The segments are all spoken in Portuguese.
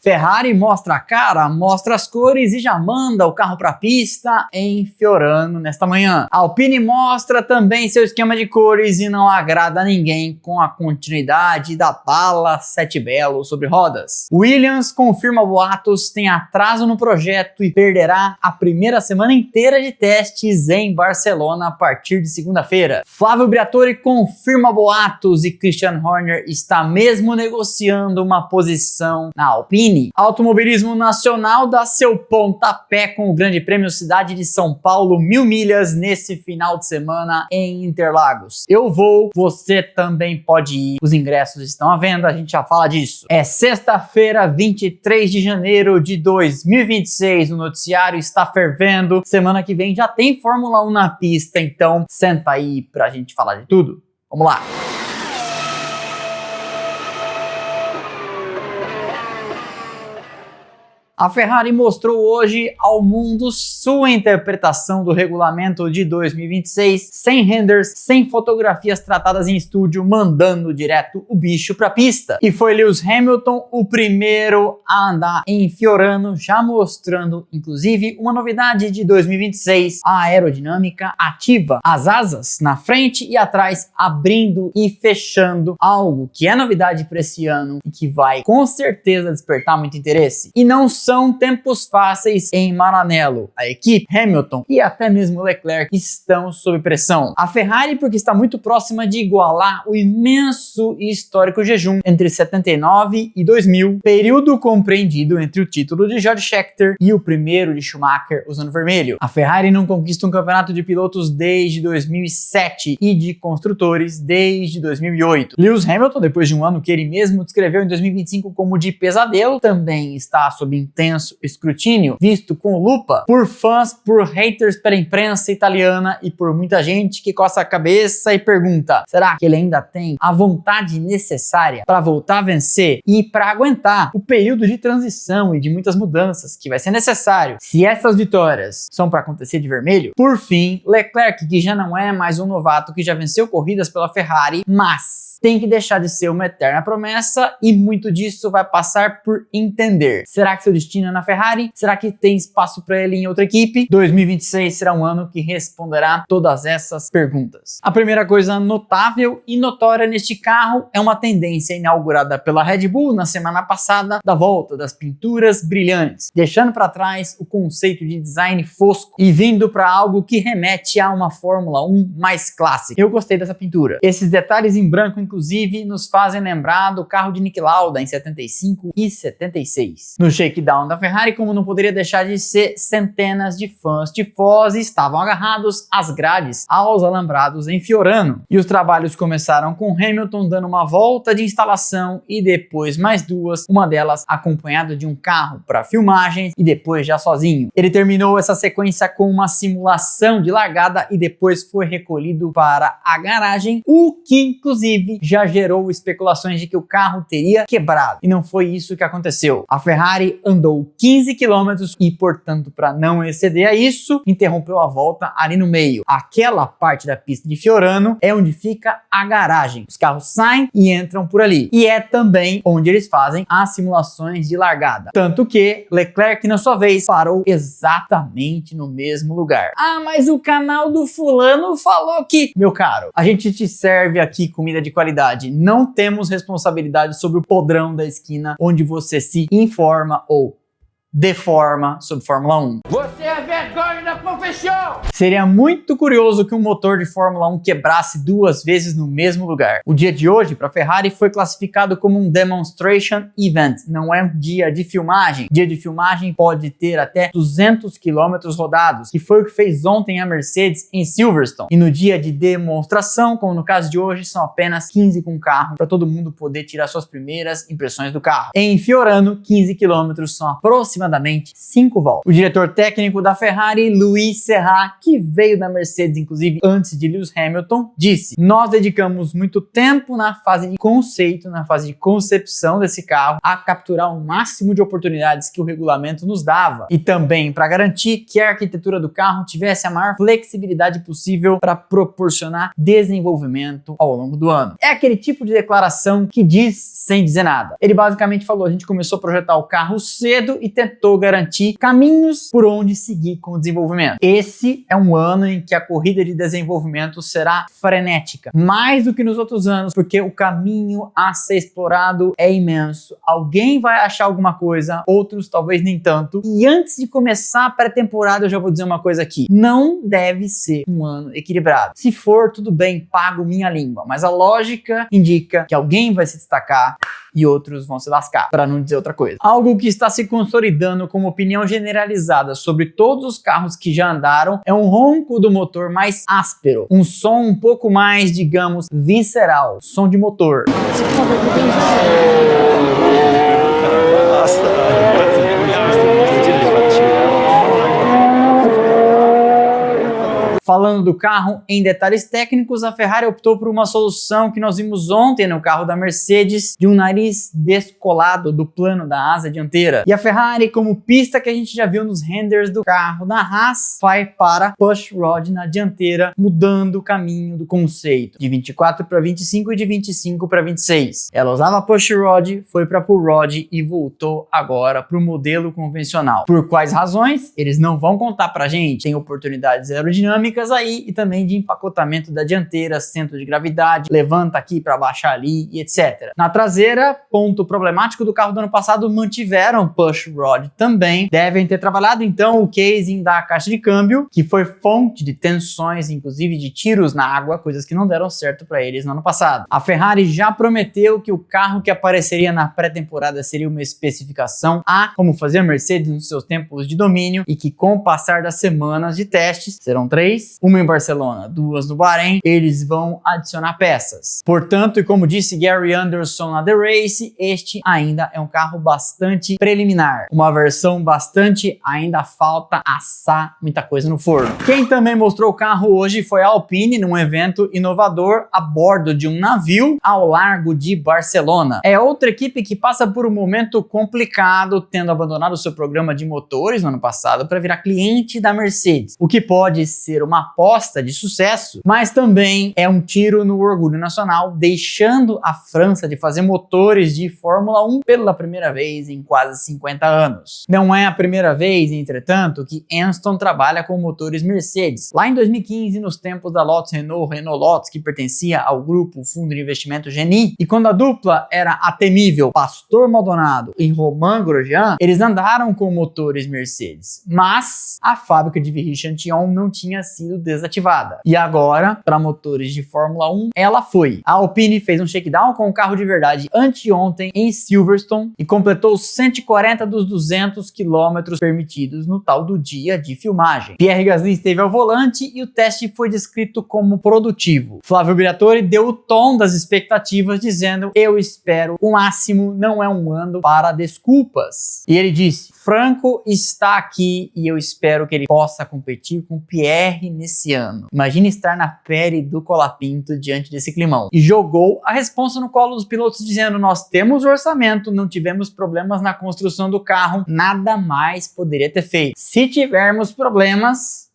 Ferrari mostra a cara, mostra as cores e já manda o carro para a pista em Fiorano nesta manhã. A Alpine mostra também seu esquema de cores e não agrada a ninguém com a continuidade da bala Sete Belo sobre rodas. Williams confirma boatos, tem atraso no projeto e perderá a primeira semana inteira de testes em Barcelona a partir de segunda-feira. Flávio Briatore confirma boatos e Christian Horner está mesmo negociando uma posição na Alpine. Automobilismo nacional dá seu pontapé com o Grande Prêmio Cidade de São Paulo 1000 milhas nesse final de semana em Interlagos. Eu vou, você também pode ir. Os ingressos estão à venda, a gente já fala disso. É sexta-feira, 23 de janeiro de 2026. O noticiário está fervendo. Semana que vem já tem Fórmula 1 na pista, então senta aí pra gente falar de tudo. Vamos lá! A Ferrari mostrou hoje ao mundo sua interpretação do regulamento de 2026, sem renders, sem fotografias tratadas em estúdio, mandando direto o bicho para a pista. E foi Lewis Hamilton o primeiro a andar em Fiorano, já mostrando, inclusive, uma novidade de 2026, a aerodinâmica ativa, as asas na frente e atrás abrindo e fechando, algo que é novidade para esse ano e que vai com certeza despertar muito interesse. E não são tempos fáceis em Maranello. A equipe, Hamilton e até mesmo Leclerc estão sob pressão. A Ferrari porque está muito próxima de igualar o imenso e histórico jejum entre 79 e 2000, período compreendido entre o título de George Scheckter e o primeiro de Schumacher usando vermelho. A Ferrari não conquista um campeonato de pilotos desde 2007 e de construtores desde 2008. Lewis Hamilton, depois de um ano que ele mesmo descreveu em 2025 como de pesadelo, também está sob intenso escrutínio, visto com lupa por fãs, por haters, pela imprensa italiana e por muita gente que coça a cabeça e pergunta: será que ele ainda tem a vontade necessária para voltar a vencer e para aguentar o período de transição e de muitas mudanças que vai ser necessário se essas vitórias são para acontecer de vermelho? Por fim, Leclerc, que já não é mais um novato, que já venceu corridas pela Ferrari, mas tem que deixar de ser uma eterna promessa e muito disso vai passar por entender. Será que seu destino é na Ferrari? Será que tem espaço para ele em outra equipe? 2026 será um ano que responderá todas essas perguntas. A primeira coisa notável e notória neste carro é uma tendência inaugurada pela Red Bull na semana passada da volta das pinturas brilhantes, deixando para trás o conceito de design fosco e vindo para algo que remete a uma Fórmula 1 mais clássica. Eu gostei dessa pintura. Esses detalhes em branco, inclusive, nos fazem lembrar do carro de Niki Lauda em 75 e 76. No shakedown da Ferrari, como não poderia deixar de ser, centenas de fãs tifosi estavam agarrados às grades, aos alambrados em Fiorano. E os trabalhos começaram com Hamilton dando uma volta de instalação e depois mais duas, uma delas acompanhada de um carro para filmagens e depois já sozinho. Ele terminou essa sequência com uma simulação de largada e depois foi recolhido para a garagem, o que inclusive já gerou especulações de que o carro teria quebrado. E não foi isso que aconteceu. A Ferrari andou 15 km e, portanto, para não exceder a isso, interrompeu a volta ali no meio. Aquela parte da pista de Fiorano é onde fica a garagem. Os carros saem e entram por ali. E é também onde eles fazem as simulações de largada. Tanto que Leclerc, na sua vez, parou exatamente no mesmo lugar. Ah, mas o canal do fulano falou que... Meu caro, a gente te serve aqui comida de qualidade. Não temos responsabilidade sobre o podrão da esquina onde você se informa ou deforma sobre Fórmula 1. Você é vergonha da profissão! Seria muito curioso que um motor de Fórmula 1 quebrasse duas vezes no mesmo lugar. O dia de hoje, para a Ferrari, foi classificado como um demonstration event, não é um dia de filmagem. Dia de filmagem pode ter até 200 km rodados, que foi o que fez ontem a Mercedes em Silverstone. E no dia de demonstração, como no caso de hoje, são apenas 15 com carro, para todo mundo poder tirar suas primeiras impressões do carro. Em Fiorano, 15 km são aproximadamente 5 voltas. O diretor técnico da Ferrari Ferrari, Louis Serra, que veio da Mercedes, inclusive antes de Lewis Hamilton, disse: nós dedicamos muito tempo na fase de conceito, na fase de concepção desse carro, a capturar o máximo de oportunidades que o regulamento nos dava e também para garantir que a arquitetura do carro tivesse a maior flexibilidade possível para proporcionar desenvolvimento ao longo do ano. É aquele tipo de declaração que diz sem dizer nada. Ele basicamente falou: a gente começou a projetar o carro cedo e tentou garantir caminhos por onde seguir com o desenvolvimento. Esse é um ano em que a corrida de desenvolvimento será frenética, mais do que nos outros anos, porque o caminho a ser explorado é imenso. Alguém vai achar alguma coisa, outros talvez nem tanto. E antes de começar a pré-temporada, eu já vou dizer uma coisa aqui: não deve ser um ano equilibrado. Se for, tudo bem, pago minha língua, mas a lógica indica que alguém vai se destacar e outros vão se lascar, para não dizer outra coisa. Algo que está se consolidando como opinião generalizada sobre todos os carros que já andaram é um ronco do motor mais áspero, um som um pouco mais, digamos, visceral, som de motor. Falando do carro em detalhes técnicos, a Ferrari optou por uma solução que nós vimos ontem no carro da Mercedes, de um nariz descolado do plano da asa dianteira. E a Ferrari, como pista que a gente já viu nos renders do carro da Haas, vai para push rod na dianteira, mudando o caminho do conceito, de 24 para 25 e de 25 para 26. Ela usava push rod, foi para pull rod e voltou agora para o modelo convencional. Por quais razões? Eles não vão contar pra gente. Tem oportunidades aerodinâmicas aí e também de empacotamento da dianteira, centro de gravidade, levanta aqui para baixar ali e etc. Na traseira, ponto problemático do carro do ano passado, mantiveram push rod também. Devem ter trabalhado então o casing da caixa de câmbio, que foi fonte de tensões, inclusive de tiros na água, coisas que não deram certo para eles no ano passado. A Ferrari já prometeu que o carro que apareceria na pré-temporada seria uma especificação A, como fazia a Mercedes nos seus tempos de domínio, e que com o passar das semanas de testes, serão 3, uma em Barcelona, 2 no Bahrein, eles vão adicionar peças. Portanto, e como disse Gary Anderson na The Race, este ainda é um carro bastante preliminar, uma versão bastante, ainda falta assar muita coisa no forno. Quem também mostrou o carro hoje foi a Alpine, num evento inovador a bordo de um navio ao largo de Barcelona. É outra equipe que passa por um momento complicado, tendo abandonado seu programa de motores no ano passado para virar cliente da Mercedes, o que pode ser uma aposta de sucesso, mas também é um tiro no orgulho nacional, deixando a França de fazer motores de Fórmula 1 pela primeira vez em quase 50 anos. Não é a primeira vez, entretanto, que Anston trabalha com motores Mercedes. Lá em 2015, nos tempos da Lotus Renault, Renault Lotus, que pertencia ao grupo fundo de investimento Geni, e quando a dupla era a temível Pastor Maldonado e Romain Grosjean, eles andaram com motores Mercedes, mas a fábrica de Viry-Châtillon não tinha sido desativada. E agora, para motores de Fórmula 1, ela foi. A Alpine fez um shakedown com o carro de verdade anteontem em Silverstone e completou 140 dos 200 quilômetros permitidos no tal do dia de filmagem. Pierre Gasly esteve ao volante e o teste foi descrito como produtivo. Flávio Briatore deu o tom das expectativas, dizendo: eu espero o máximo, não é um ano para desculpas. E ele disse: Franco está aqui e eu espero que ele possa competir com Pierre nesse ano. Imagina estar na pele do Colapinto diante desse climão. E jogou a responsa no colo dos pilotos, dizendo: nós temos o orçamento, não tivemos problemas na construção do carro, nada mais poderia ter feito. Se tivermos problemas...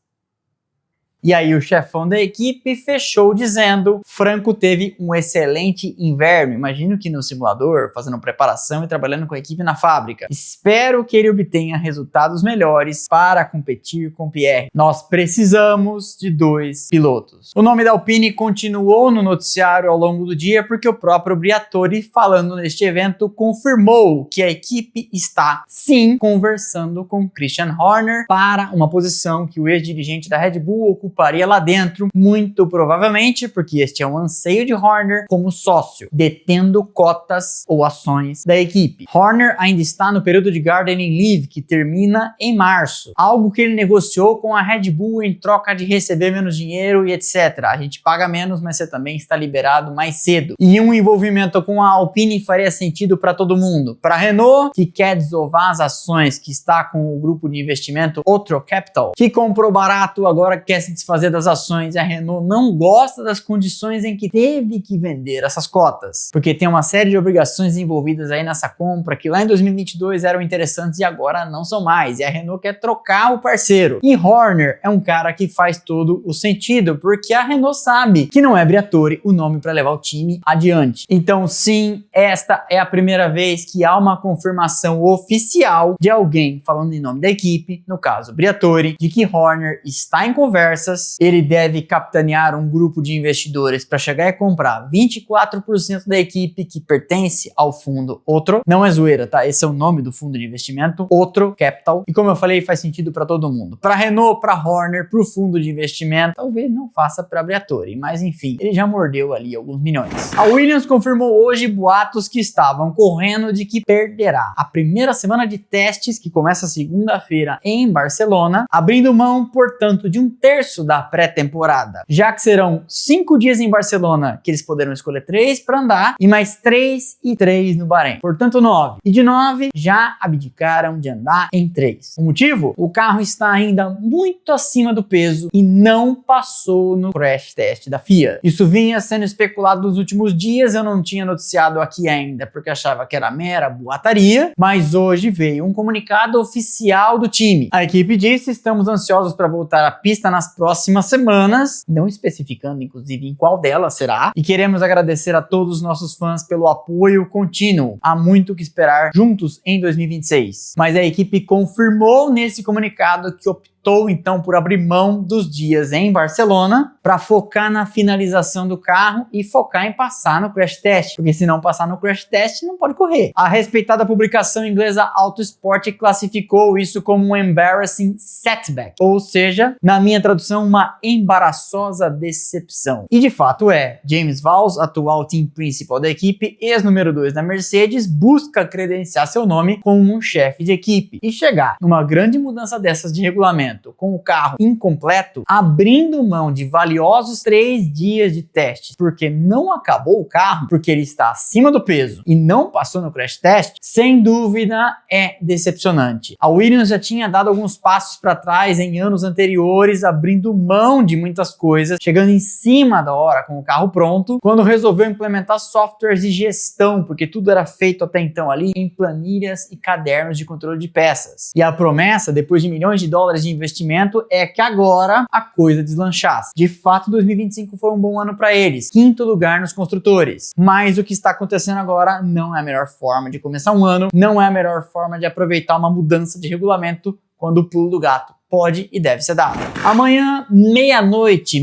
E aí o chefão da equipe fechou dizendo: Franco teve um excelente inverno. Imagino que no simulador, fazendo preparação e trabalhando com a equipe na fábrica. Espero que ele obtenha resultados melhores para competir com Pierre. Nós precisamos de 2 pilotos. O nome da Alpine continuou no noticiário ao longo do dia porque o próprio Briatore, falando neste evento, confirmou que a equipe está, sim, conversando com Christian Horner para uma posição que o ex-dirigente da Red Bull ocupou ocuparia lá dentro, muito provavelmente porque este é um anseio de Horner como sócio, detendo cotas ou ações da equipe. Horner ainda está no período de gardening leave, que termina em março, algo que ele negociou com a Red Bull em troca de receber menos dinheiro e etc. A gente paga menos, mas você também está liberado mais cedo. E um envolvimento com a Alpine faria sentido para todo mundo. Para a Renault, que quer desovar as ações, que está com o grupo de investimento Otro Capital, que comprou barato, agora quer se desfazer das ações, e a Renault não gosta das condições em que teve que vender essas cotas, porque tem uma série de obrigações envolvidas aí nessa compra que lá em 2022 eram interessantes e agora não são mais, e a Renault quer trocar o parceiro. E Horner é um cara que faz todo o sentido, porque a Renault sabe que não é Briatore o nome para levar o time adiante. Então sim, esta é a primeira vez que há uma confirmação oficial de alguém falando em nome da equipe, no caso Briatore, de que Horner está em conversas, ele deve capitanear um grupo de investidores para chegar e comprar 24% da equipe que pertence ao fundo Otro. Não é zoeira, tá? Esse é o nome do fundo de investimento, Otro Capital. E como eu falei, faz sentido para todo mundo. Para Renault, para Horner, para o fundo de investimento, talvez não faça para Briatore, mas enfim, ele já mordeu ali alguns milhões. A Williams confirmou hoje boatos que estavam correndo de que perderá a primeira semana de testes, que começa segunda-feira em Barcelona, abrindo mão, portanto, de 1/3 da pré-temporada, já que serão 5 dias em Barcelona, que eles poderão escolher 3 para andar, e mais 3 e 3 no Bahrein, portanto 9. E de 9 já abdicaram de andar em 3. O motivo? O carro está ainda muito acima do peso e não passou no crash test da FIA. Isso vinha sendo especulado nos últimos dias, eu não tinha noticiado aqui ainda porque achava que era mera boataria, mas hoje veio um comunicado oficial do time. A equipe disse: estamos ansiosos para voltar à pista nas próximas semanas, não especificando inclusive em qual delas será, e queremos agradecer a todos os nossos fãs pelo apoio contínuo. Há muito o que esperar juntos em 2026. Mas a equipe confirmou nesse comunicado que optou então por abrir mão dos dias em Barcelona para focar na finalização do carro e focar em passar no crash test, porque se não passar no crash test não pode correr. A respeitada publicação inglesa Autosport classificou isso como um embarrassing setback, ou seja, na minha tradução, uma embaraçosa decepção. E de fato é. James Vowles, atual team principal da equipe, ex-número 2 da Mercedes, busca credenciar seu nome como um chefe de equipe e chegar numa grande mudança dessas de regulamento com o carro incompleto, abrindo mão de valiosos 3 dias de testes, porque não acabou o carro, porque ele está acima do peso e não passou no crash test, sem dúvida é decepcionante. A Williams já tinha dado alguns passos para trás em anos anteriores, abrindo mão de muitas coisas, chegando em cima da hora com o carro pronto, quando resolveu implementar softwares de gestão, porque tudo era feito até então ali em planilhas e cadernos de controle de peças. E a promessa, depois de milhões de dólares de investimento, é que agora a coisa deslanchasse. De fato, 2025 foi um bom ano para eles, 5º lugar nos construtores. Mas o que está acontecendo agora não é a melhor forma de começar um ano, não é a melhor forma de aproveitar uma mudança de regulamento quando o pulo do gato pode e deve ser dado. Amanhã, meia-noite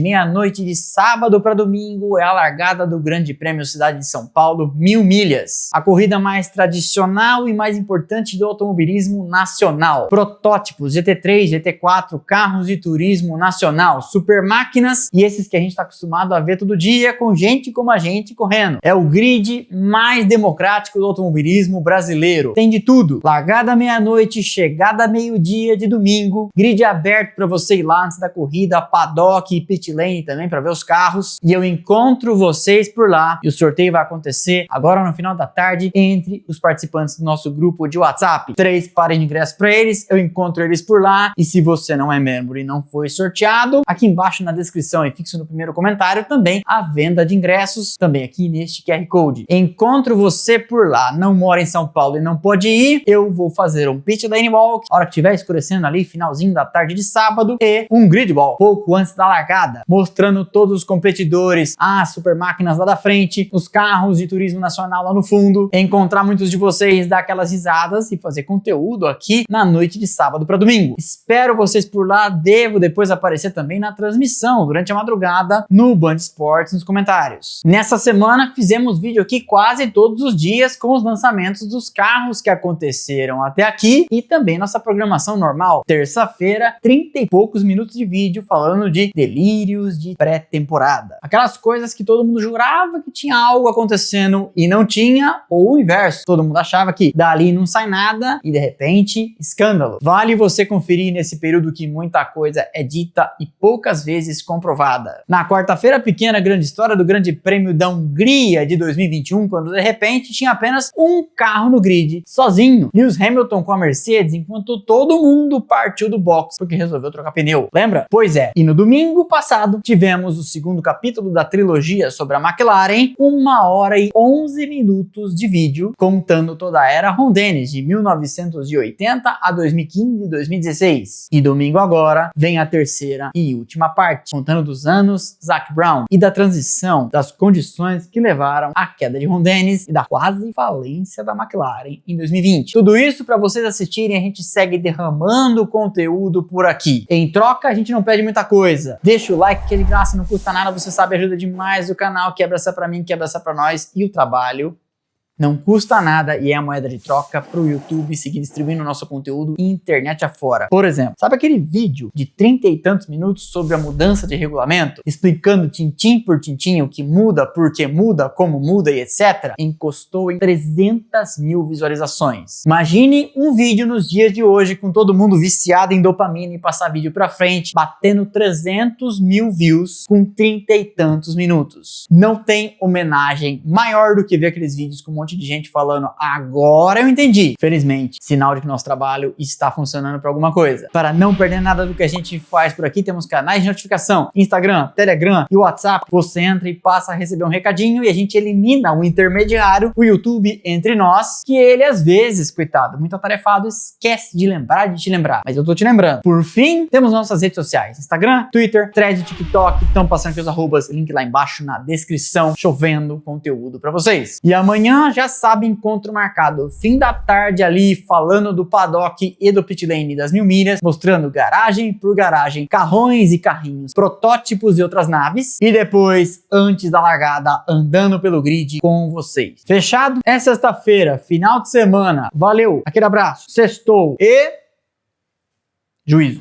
de sábado para domingo, é a largada do Grande Prêmio Cidade de São Paulo, 1000 milhas. A corrida mais tradicional e mais importante do automobilismo nacional. Protótipos, GT3, GT4, carros de turismo nacional, super máquinas e esses que a gente está acostumado a ver todo dia com gente como a gente correndo. É o grid mais democrático do automobilismo brasileiro. Tem de tudo. Largada meia-noite, chegada meio-dia de domingo, grid aberto para você ir lá antes da corrida, paddock e pit lane também para ver os carros. E eu encontro vocês por lá. E o sorteio vai acontecer agora no final da tarde entre os participantes do nosso grupo de WhatsApp. 3 pares de ingressos para eles, eu encontro eles por lá. E se você não é membro e não foi sorteado, aqui embaixo na descrição e fixo no primeiro comentário também a venda de ingressos, também aqui neste QR Code. Encontro você por lá. Não mora em São Paulo e não pode ir, eu vou fazer um pit lane walk, a hora que estiver escurecendo ali, finalzinho da tarde de sábado, e um grid ball pouco antes da largada, mostrando todos os competidores, as super máquinas lá da frente, os carros de turismo nacional lá no fundo, encontrar muitos de vocês, dar aquelas risadas e fazer conteúdo aqui na noite de sábado para domingo. Espero vocês por lá, devo depois aparecer também na transmissão durante a madrugada no Band Esportes nos comentários. Nessa semana fizemos vídeo aqui quase todos os dias com os lançamentos dos carros que aconteceram até aqui e também nossa programação normal. Terça-feira quarta-feira, 30 e poucos minutos de vídeo falando de delírios de pré-temporada. Aquelas coisas que todo mundo jurava que tinha algo acontecendo e não tinha, ou o inverso. Todo mundo achava que dali não sai nada e de repente, escândalo. Vale você conferir nesse período que muita coisa é dita e poucas vezes comprovada. Na quarta-feira pequena, grande história do Grande Prêmio da Hungria de 2021, quando de repente tinha apenas um carro no grid, sozinho. Lewis Hamilton com a Mercedes, enquanto todo mundo partiu do box porque resolveu trocar pneu. Lembra? Pois é. E no domingo passado, tivemos o segundo capítulo da trilogia sobre a McLaren, 1h11 de vídeo, contando toda a era Ron Dennis, de 1980 a 2015 e 2016. E domingo agora, vem a terceira e última parte, contando dos anos Zac Brown e da transição das condições que levaram à queda de Ron Dennis e da quase falência da McLaren em 2020. Tudo isso para vocês assistirem, a gente segue derramando conteúdo por aqui. Em troca, a gente não pede muita coisa. Deixa o like que é de graça, não custa nada, você sabe, ajuda demais o canal, quebra essa pra mim, quebra essa pra nós, e o trabalho não custa nada e é a moeda de troca pro YouTube seguir distribuindo o nosso conteúdo internet afora. Por exemplo, sabe aquele vídeo de 30 e tantos minutos sobre a mudança de regulamento? Explicando tintim por tintim o que muda, por que muda, como muda e etc? Encostou em 300 mil visualizações. Imagine um vídeo nos dias de hoje com todo mundo viciado em dopamina e passar vídeo pra frente, batendo 300 mil views com 30 e tantos minutos. Não tem homenagem maior do que ver aqueles vídeos com um monte de gente falando, agora eu entendi. Felizmente, sinal de que nosso trabalho está funcionando para alguma coisa. Para não perder nada do que a gente faz por aqui, temos canais de notificação, Instagram, Telegram e WhatsApp. Você entra e passa a receber um recadinho e a gente elimina o intermediário, o YouTube entre nós, que ele às vezes, coitado, muito atarefado, esquece de lembrar de te lembrar. Mas eu tô te lembrando. Por fim, temos nossas redes sociais, Instagram, Twitter, Thread, TikTok, estão passando aqui os arrobas, link lá embaixo na descrição, chovendo conteúdo para vocês. E amanhã já sabe, encontro marcado, fim da tarde ali, falando do paddock e do pit lane das 1000 milhas, mostrando garagem por garagem, carrões e carrinhos, protótipos e outras naves, e depois, antes da largada, andando pelo grid com vocês. Fechado? É sexta-feira, final de semana. Valeu, aquele abraço, sextou e... juízo.